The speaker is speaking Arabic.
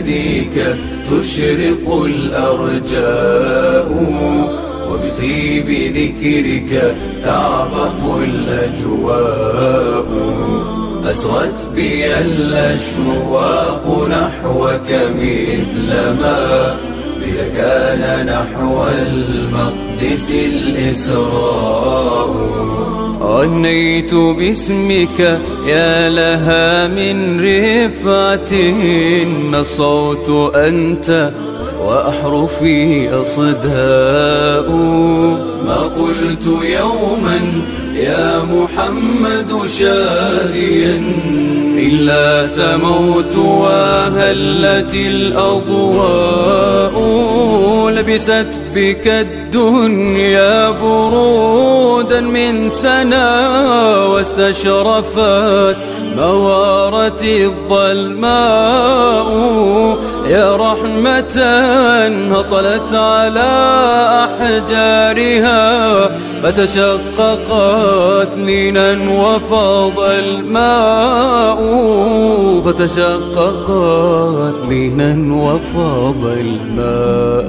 بهديك تشرق الأرجاء، وبطيب ذكرك تعبق الأجواء. أسرت بي الأشواق نحوك مثلما بك كان نحو المقدس الإسراء. غنيت باسمك يا لها من رفعة، الصوت أنت وأحرفي أصداء. ما قلت يوما يا محمد شاديا إلا سموت وهلت الأضواء. لبست بك الدنيا برودا من سنا، واستشرفت موارت الظلماء. يا رحمة هطلت على أحجارها، فتشققت لينا وفاض الماء. فتشققت لينا وفاض الماء.